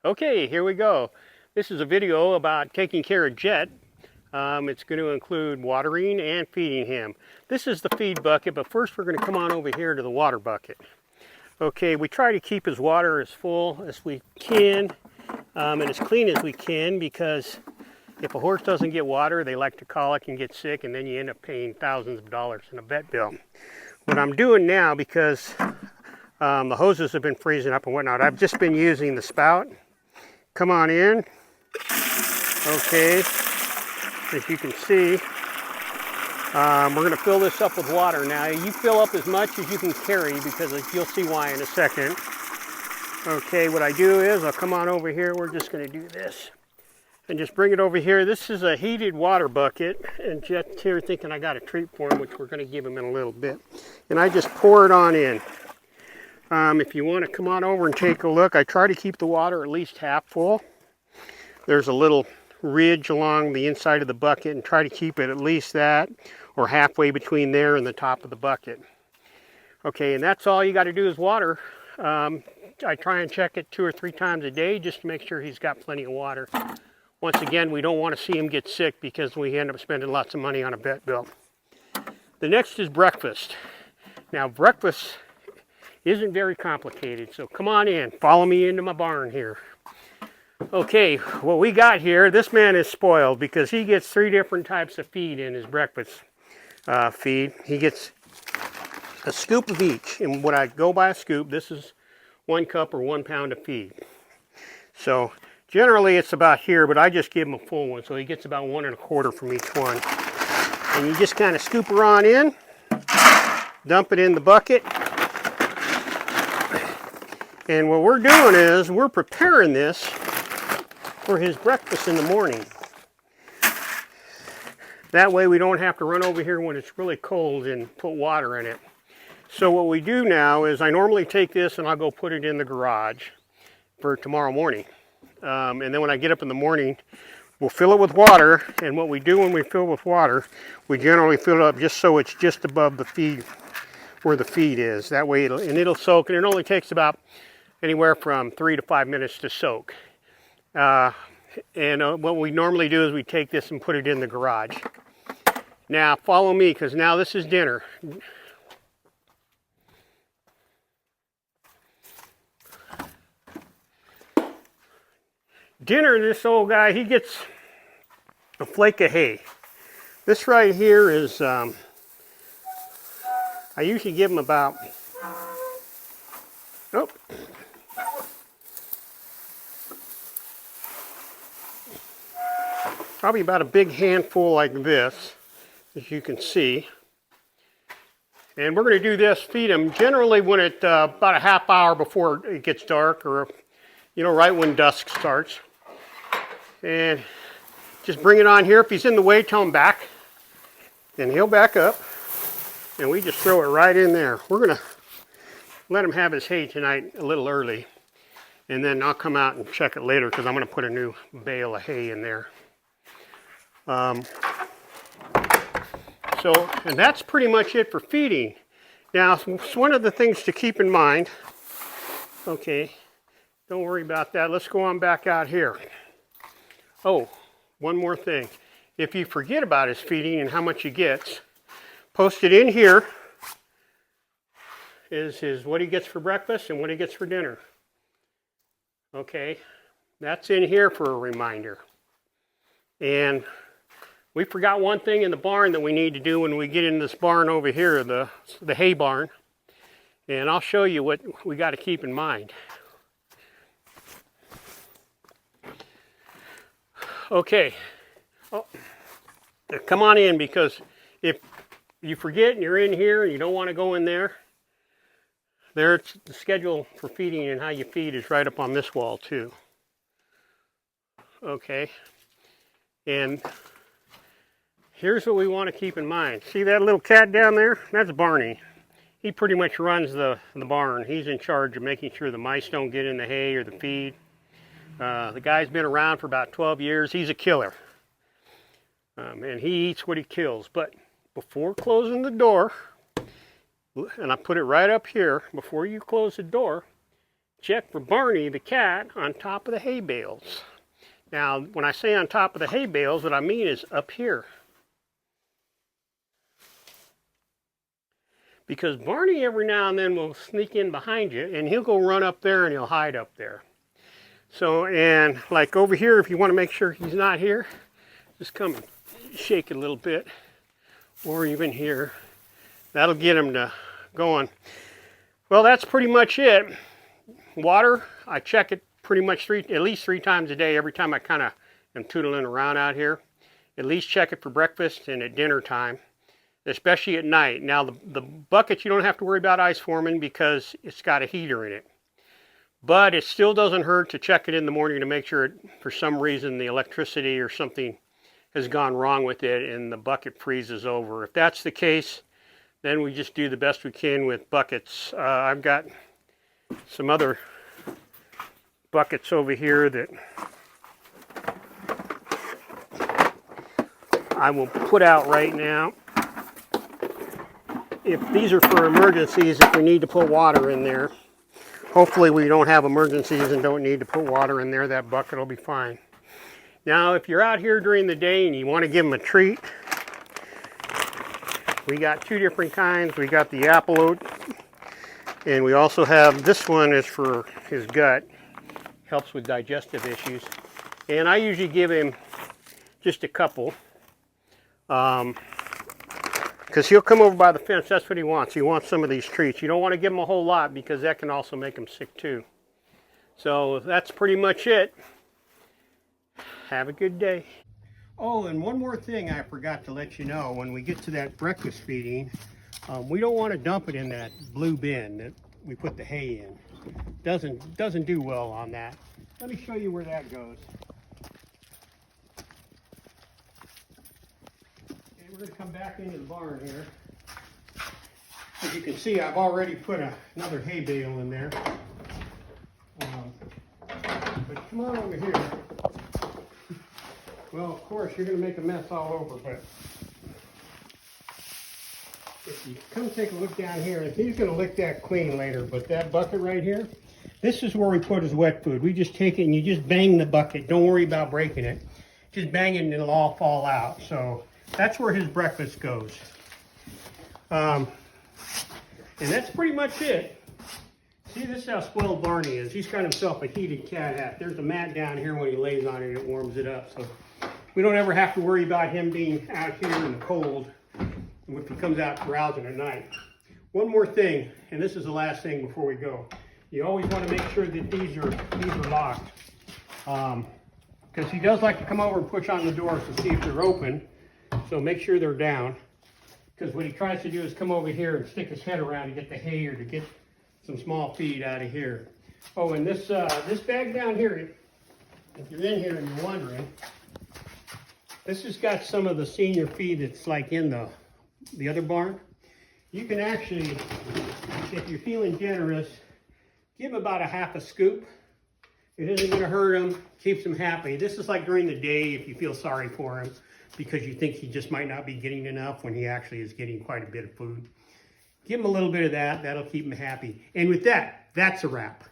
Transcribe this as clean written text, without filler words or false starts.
Okay, here we go. This is a video about taking care of Jet. It's going to include watering and feeding him. This is the feed bucket, but first we're going to come on over here to the water bucket. Okay, we try to keep his water as full as we can and as clean as we can, because if a horse doesn't get water, they like to colic and get sick, and then you end up paying thousands of dollars in a vet bill. What I'm doing now, because the hoses have been freezing up and whatnot, I've just been using the spout. Come on in. Okay, as you can see, we're going to fill this up with water now. You fill up as much as you can carry, because you'll see why in a second. Okay, what I do is I'll come on over here. We're just going to do this and just bring it over here. This is a heated water bucket, and Jet's here thinking I got a treat for him, which we're going to give him in a little bit. And I just pour it on in. If you want to come on over and take a look, I try to keep the water at least half full. There's a little ridge along the inside of the bucket, and try to keep it at least that, or halfway between there and the top of the bucket. Okay, and that's all you got to do is water. I try and check it 2 or 3 times a day just to make sure he's got plenty of water. Once again, we don't want to see him get sick, because we end up spending lots of money on a vet bill. The next is breakfast. Now, breakfast isn't very complicated, so come on in, follow me into my barn here. Okay, what we got here, this man is spoiled because he gets 3 different types of feed in his breakfast feed. He gets a scoop of each, and when I go by a scoop, this is 1 cup or 1 pound of feed. So generally it's about here, but I just give him a full one, so he gets about 1 1/4 from each one. And you just kind of scoop her on in, dump it in the bucket. And what we're doing is we're preparing this for his breakfast in the morning. That way we don't have to run over here when it's really cold and put water in it. So what we do now is I normally take this and I'll go put it in the garage for tomorrow morning. And then when I get up in the morning, we'll fill it with water. And what we do when we fill with water, we generally fill it up just so it's just above the feed, where the feed is. That way it'll soak, and it only takes about anywhere from 3 to 5 minutes to soak. What we normally do is we take this and put it in the garage. Now follow me, because now this is dinner. Dinner, this old guy, he gets a flake of hay. This right here is, I usually give him about, probably about a big handful like this, as you can see. And we're going to do this, feed him generally when it about a half hour before it gets dark, or right when dusk starts. And just bring it on here. If he's in the way, tell him back, and he'll back up, and we just throw it right in there. We're going to let him have his hay tonight a little early, and then I'll come out and check it later, because I'm going to put a new bale of hay in there. And that's pretty much it for feeding. Now, one of the things to keep in mind, okay, don't worry about that. Let's go on back out here. Oh, one more thing. If you forget about his feeding and how much he gets, post it in here is what he gets for breakfast and what he gets for dinner. Okay, that's in here for a reminder. And we forgot one thing in the barn that we need to do when we get in this barn over here, the hay barn. And I'll show you what we got to keep in mind. Okay, come on in, because if you forget and you're in here and you don't want to go in there, there's the schedule for feeding and how you feed is right up on this wall too. Okay, and here's what we want to keep in mind. See that little cat down there? That's Barney. He pretty much runs the barn. He's in charge of making sure the mice don't get in the hay or the feed. The guy's been around for about 12 years. He's a killer. And he eats what he kills. But before closing the door, and I put it right up here, before you close the door, check for Barney the cat on top of the hay bales. Now, when I say on top of the hay bales, what I mean is up here. Because Barney every now and then will sneak in behind you, and he'll go run up there and he'll hide up there. So, and like over here, if you want to make sure he's not here, just come and shake it a little bit, or even here. That'll get him to going. Well, that's pretty much it. Water, I check it pretty much at least three times a day, every time I kind of am tootling around out here. At least check it for breakfast and at dinner time, especially at night. Now, the bucket, you don't have to worry about ice forming because it's got a heater in it. But it still doesn't hurt to check it in the morning to make sure for some reason the electricity or something has gone wrong with it and the bucket freezes over. If that's the case, then we just do the best we can with buckets. I've got some other buckets over here that I will put out right now. If these are for emergencies, if we need to put water in there. Hopefully we don't have emergencies and don't need to put water in there. That bucket will be fine. Now, if you're out here during the day and you want to give them a treat, we got two different kinds. We got the apple oat, and we also have, this one is for his gut. Helps with digestive issues. And I usually give him just a couple. Because he'll come over by the fence. That's what he wants. He wants some of these treats. You don't want to give him a whole lot because that can also make him sick too. So that's pretty much it. Have a good day. Oh, and one more thing I forgot to let you know. When we get to that breakfast feeding, we don't want to dump it in that blue bin that we put the hay in. Doesn't do well on that. Let me show you where that goes. Okay, we're going to come back into the barn here. As you can see, I've already put another hay bale in there. But come on over here. Well, of course, you're going to make a mess all over, but if you come take a look down here, and he's going to lick that clean later, but that bucket right here, this is where we put his wet food. We just take it and you just bang the bucket. Don't worry about breaking it. Just bang it and it'll all fall out. So that's where his breakfast goes. And that's pretty much it. See, this is how spoiled Barney is. He's got himself a heated cat hat. There's a mat down here. When he lays on it, it warms it up. So we don't ever have to worry about him being out here in the cold if he comes out browsing at night. One more thing, and this is the last thing before we go. You always want to make sure that these are locked. Because he does like to come over and push on the doors to see if they're open. So make sure they're down. Because what he tries to do is come over here and stick his head around to get the hay or to get some small feed out of here. Oh, and this bag down here, if you're in here and you're wondering, this has got some of the senior feed that's like in the other barn. You can actually, if you're feeling generous, give him about a half a scoop. It isn't going to hurt him, keeps him happy. This is like during the day if you feel sorry for him because you think he just might not be getting enough when he actually is getting quite a bit of food. Give him a little bit of that. That'll keep him happy. And with that, that's a wrap.